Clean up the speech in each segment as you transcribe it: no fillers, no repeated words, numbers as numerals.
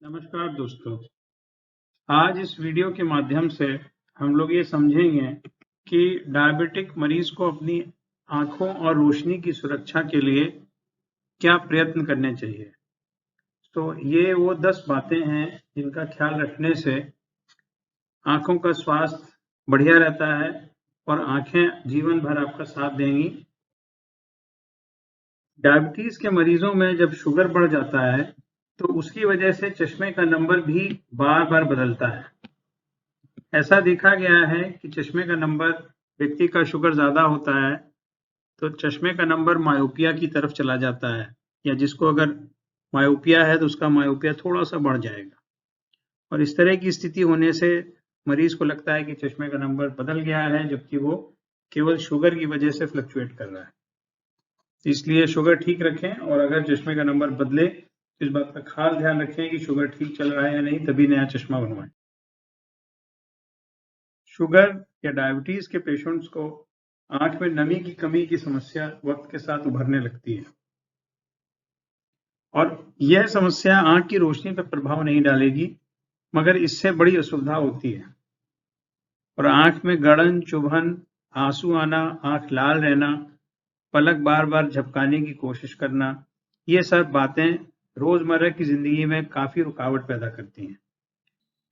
नमस्कार दोस्तों। आज इस वीडियो के माध्यम से हम लोग ये समझेंगे कि डायबिटिक मरीज को अपनी आंखों और रोशनी की सुरक्षा के लिए क्या प्रयत्न करने चाहिए। तो ये वो 10 बातें हैं जिनका ख्याल रखने से आंखों का स्वास्थ्य बढ़िया रहता है और आंखें जीवन भर आपका साथ देंगी। डायबिटीज के मरीजों में जब शुगर बढ़ जाता है तो उसकी वजह से चश्मे का नंबर भी बार बार बदलता है। ऐसा देखा गया है कि चश्मे का नंबर, व्यक्ति का शुगर ज्यादा होता है तो चश्मे का नंबर मायोपिया की तरफ चला जाता है, या जिसको अगर मायोपिया है तो उसका मायोपिया थोड़ा सा बढ़ जाएगा। और इस तरह की स्थिति होने से मरीज को लगता है कि चश्मे का नंबर बदल गया है, जबकि वो केवल शुगर की वजह से फ्लक्चुएट कर रहा है। इसलिए शुगर ठीक रखें, और अगर चश्मे का नंबर बदले तो इस बात का खास ध्यान रखें कि शुगर ठीक चल रहा है या नहीं, तभी नया चश्मा बनवाएं। शुगर या डायबिटीज के पेशेंट्स को आंख में नमी की कमी की समस्या वक्त के साथ उभरने लगती है, और यह समस्या आंख की रोशनी पर प्रभाव नहीं डालेगी, मगर इससे बड़ी असुविधा होती है। और आंख में गड़न, चुभन, आंसू आना, आंख लाल रहना, पलक बार बार झपकाने की कोशिश करना, ये सब बातें रोजमर्रा की जिंदगी में काफी रुकावट पैदा करती हैं।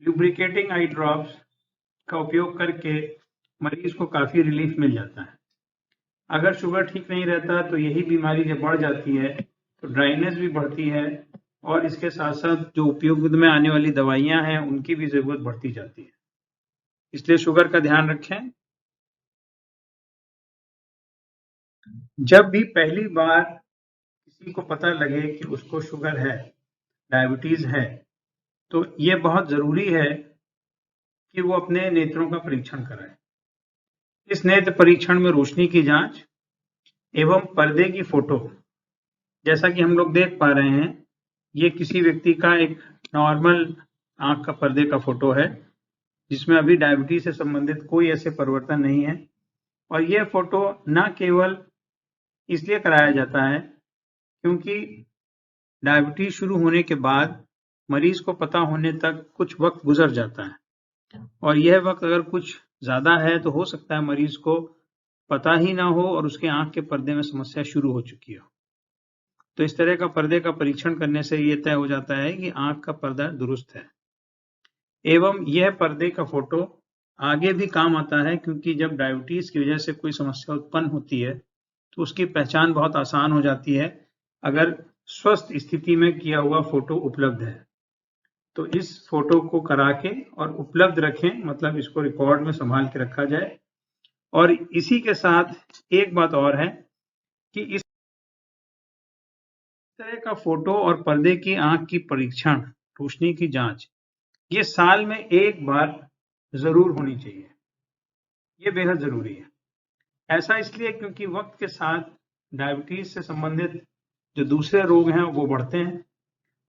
लुब्रिकेटिंग आई ड्रॉप्स का उपयोग करके मरीज को काफी रिलीफ मिल जाता है। अगर शुगर ठीक नहीं रहता तो यही बीमारी जब बढ़ जाती है तो ड्राइनेस भी बढ़ती है, और इसके साथ साथ जो उपयोग में आने वाली दवाइयां हैं उनकी भी जरूरत बढ़ती जाती है। इसलिए शुगर का ध्यान रखें। जब भी पहली बार किसी को पता लगे कि उसको शुगर है, डायबिटीज है, तो ये बहुत जरूरी है कि वो अपने नेत्रों का परीक्षण कराए। इस नेत्र परीक्षण में रोशनी की जांच एवं पर्दे की फोटो, जैसा कि हम लोग देख पा रहे हैं, ये किसी व्यक्ति का एक नॉर्मल आंख का पर्दे का फोटो है जिसमें अभी डायबिटीज से संबंधित कोई ऐसे परिवर्तन नहीं है। और यह फोटो न केवल इसलिए कराया जाता है क्योंकि डायबिटीज शुरू होने के बाद मरीज को पता होने तक कुछ वक्त गुजर जाता है, और यह वक्त अगर कुछ ज्यादा है तो हो सकता है मरीज को पता ही ना हो और उसके आंख के पर्दे में समस्या शुरू हो चुकी हो। तो इस तरह का पर्दे का परीक्षण करने से यह तय हो जाता है कि आंख का पर्दा दुरुस्त है। एवं यह पर्दे का फोटो आगे भी काम आता है, क्योंकि जब डायबिटीज की वजह से कोई समस्या उत्पन्न होती है तो उसकी पहचान बहुत आसान हो जाती है अगर स्वस्थ स्थिति में किया हुआ फोटो उपलब्ध है। तो इस फोटो को करा के और उपलब्ध रखें, मतलब इसको रिकॉर्ड में संभाल के रखा जाए। और इसी के साथ एक बात और है कि इस तरह का फोटो और पर्दे की आंख की परीक्षण, रोशनी की जांच, ये साल में एक बार जरूर होनी चाहिए। ये बेहद जरूरी है। ऐसा इसलिए क्योंकि वक्त के साथ डायबिटीज से संबंधित जो दूसरे रोग हैं वो बढ़ते हैं,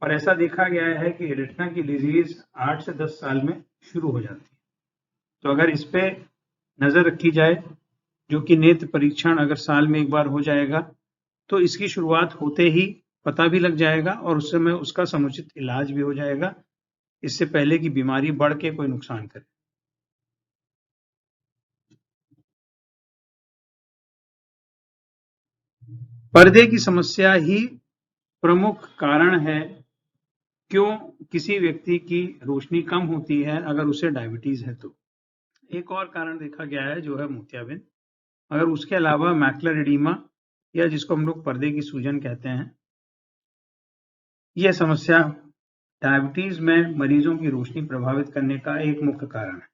और ऐसा देखा गया है कि रेटिना की डिजीज 8 से 10 साल में शुरू हो जाती है। तो अगर इस पे नजर रखी जाए, जो कि नेत्र परीक्षण अगर साल में एक बार हो जाएगा, तो इसकी शुरुआत होते ही पता भी लग जाएगा और उस समय उसका समुचित इलाज भी हो जाएगा, इससे पहले कि बीमारी बढ़ के कोई नुकसान करे। पर्दे की समस्या ही प्रमुख कारण है क्यों किसी व्यक्ति की रोशनी कम होती है अगर उसे डायबिटीज है तो। एक और कारण देखा गया है जो है मोतियाबिंद। अगर उसके अलावा मैकुलर एडीमा, या जिसको हम लोग पर्दे की सूजन कहते हैं, यह समस्या डायबिटीज में मरीजों की रोशनी प्रभावित करने का एक मुख्य कारण है।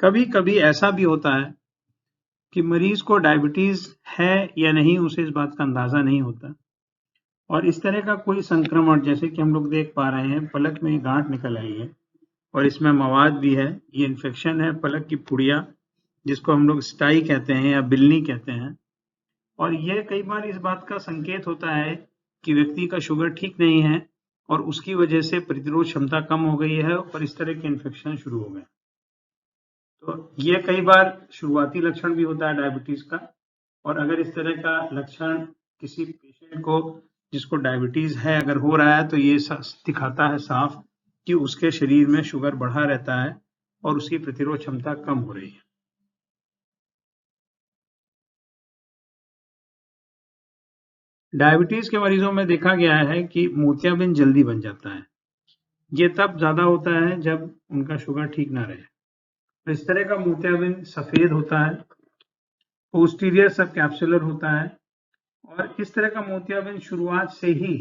कभी कभी ऐसा भी होता है कि मरीज को डायबिटीज है या नहीं उसे इस बात का अंदाजा नहीं होता, और इस तरह का कोई संक्रमण, जैसे कि हम लोग देख पा रहे हैं पलक में गांठ निकल आई है और इसमें मवाद भी है, ये इन्फेक्शन है पलक की पुड़िया, जिसको हम लोग स्टाई कहते हैं या बिल्ली कहते हैं। और यह कई बार इस बात का संकेत होता है कि व्यक्ति का शुगर ठीक नहीं है और उसकी वजह से प्रतिरोध क्षमता कम हो गई है और इस तरह के इन्फेक्शन शुरू हो गए। तो यह कई बार शुरुआती लक्षण भी होता है डायबिटीज का, और अगर इस तरह का लक्षण किसी पेशेंट को जिसको डायबिटीज है अगर हो रहा है तो ये दिखाता है साफ कि उसके शरीर में शुगर बढ़ा रहता है और उसकी प्रतिरोध क्षमता कम हो रही है। डायबिटीज के मरीजों में देखा गया है कि मोतियाबिंद जल्दी बन जाता है। ये तब ज्यादा होता है जब उनका शुगर ठीक ना रहे। तो इस तरह का मोतियाबिंद सफेद होता है, पोस्टीरियर सब कैप्सुलर होता है और इस तरह का मोतियाबिंद शुरुआत से ही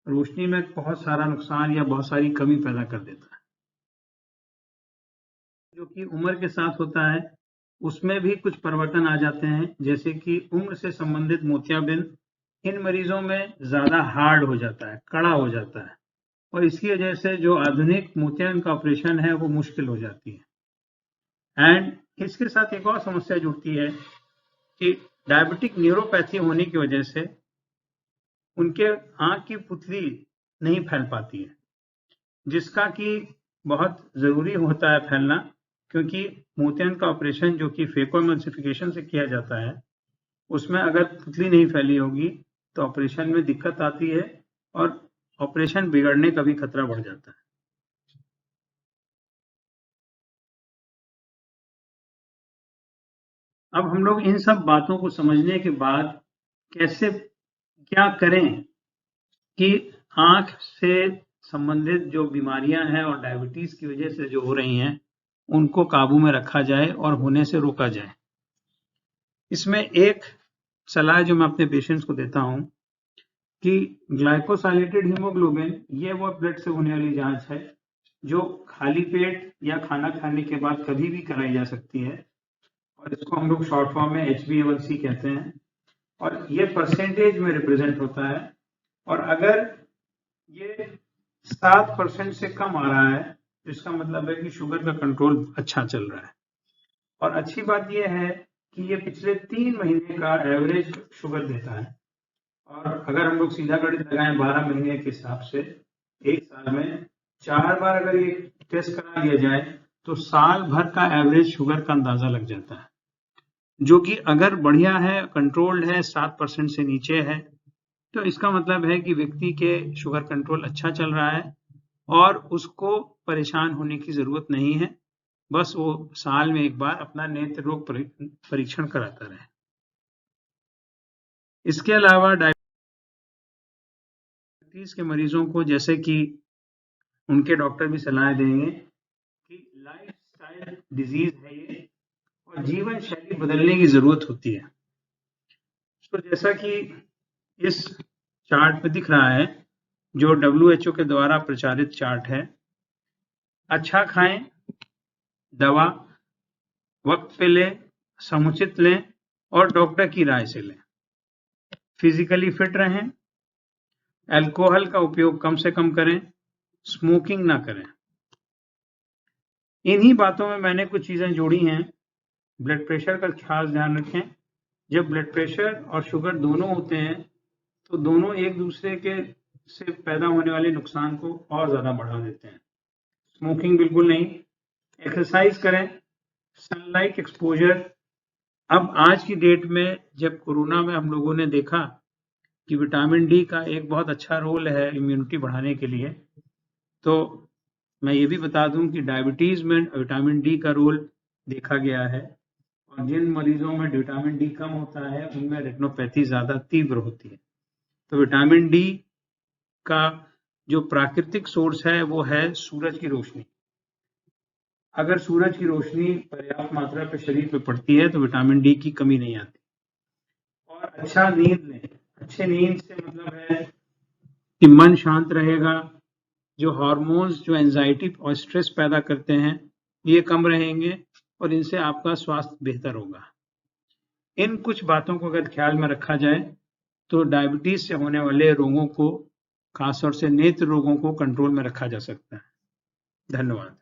रोशनी में बहुत सारा नुकसान या बहुत सारी कमी पैदा कर देता है। जो कि उम्र के साथ होता है उसमें भी कुछ परिवर्तन आ जाते हैं, जैसे कि उम्र से संबंधित मोतियाबिंद इन मरीजों में ज्यादा हार्ड हो जाता है, कड़ा हो जाता है और इसकी वजह से जो आधुनिक मोतियाबिंद का ऑपरेशन है वो मुश्किल हो जाती है। एंड इसके साथ एक और समस्या जुड़ती है कि डायबिटिक न्यूरोपैथी होने की वजह से उनके आंख की पुतली नहीं फैल पाती है, जिसका कि बहुत जरूरी होता है फैलना, क्योंकि मोतियाबिंद का ऑपरेशन जो कि फेकोएमल्सिफिकेशन से किया जाता है उसमें अगर पुतली नहीं फैली होगी तो ऑपरेशन में दिक्कत आती है और ऑपरेशन बिगड़ने का भी खतरा बढ़ जाता है। अब हम लोग इन सब बातों को समझने के बाद कैसे क्या करें कि आंख से संबंधित जो बीमारियां हैं और डायबिटीज की वजह से जो हो रही हैं उनको काबू में रखा जाए और होने से रोका जाए। इसमें एक सलाह जो मैं अपने पेशेंट्स को देता हूं कि ग्लाइकोसाइलेटेड हीमोग्लोबिन ये वो ब्लड से होने वाली जांच है जो खाली पेट या खाना खाने के बाद कभी भी कराई जा सकती है और इसको हम लोग शॉर्ट फॉर्म में HbA1c कहते हैं और ये परसेंटेज में रिप्रेजेंट होता है और अगर ये 7% से कम आ रहा है तो इसका मतलब है कि शुगर का कंट्रोल अच्छा चल रहा है। और अच्छी बात यह है कि ये पिछले 3 महीने का एवरेज शुगर देता है और अगर हम लोग सीधा गणित लगाएं 12 महीने के हिसाब से एक साल में 4 बार अगर ये टेस्ट करा दिया जाए तो साल भर का एवरेज शुगर का अंदाजा लग जाता है, जो कि अगर बढ़िया है, कंट्रोल्ड है, 7% से नीचे है तो इसका मतलब है कि व्यक्ति के शुगर कंट्रोल अच्छा चल रहा है और उसको परेशान होने की जरूरत नहीं है, बस वो साल में एक बार अपना नेत्र रोग परीक्षण कराता रहे। इसके अलावा डायबिटीज के मरीजों को जैसे कि उनके डॉक्टर भी सलाह देंगे कि लाइफस्टाइल डिजीज है ये और जीवन शैली बदलने की जरूरत होती है। तो जैसा कि इस चार्ट पे दिख रहा है जो WHO के द्वारा प्रचारित चार्ट है, अच्छा खाएं, दवा वक्त पे लें, समुचित लें और डॉक्टर की राय से लें, फिजिकली फिट रहें, अल्कोहल का उपयोग कम से कम करें, स्मोकिंग ना करें। इन्हीं बातों में मैंने कुछ चीजें जोड़ी हैं। ब्लड प्रेशर का खास ध्यान रखें। जब ब्लड प्रेशर और शुगर दोनों होते हैं तो दोनों एक दूसरे के से पैदा होने वाले नुकसान को और ज्यादा बढ़ा देते हैं। स्मोकिंग बिल्कुल नहीं, एक्सरसाइज करें, सनलाइट एक्सपोजर। अब आज की डेट में जब कोरोना में हम लोगों ने देखा कि विटामिन डी का एक बहुत अच्छा रोल है इम्यूनिटी बढ़ाने के लिए, तो मैं ये भी बता दूं कि डायबिटीज में विटामिन डी का रोल देखा गया है और जिन मरीजों में विटामिन डी कम होता है उनमें रेटिनोपैथी ज्यादा तीव्र होती है। तो विटामिन डी का जो प्राकृतिक सोर्स है वो है सूरज की रोशनी। अगर सूरज की रोशनी पर्याप्त मात्रा पे शरीर पे पड़ती है तो विटामिन डी की कमी नहीं आती। और अच्छा नींद लें। अच्छे नींद से मतलब है कि मन शांत रहेगा, जो हार्मोन्स जो एंजाइटी और स्ट्रेस पैदा करते हैं ये कम रहेंगे और इनसे आपका स्वास्थ्य बेहतर होगा। इन कुछ बातों को अगर ख्याल में रखा जाए तो डायबिटीज से होने वाले रोगों को, खासतौर से नेत्र रोगों को कंट्रोल में रखा जा सकता है। धन्यवाद।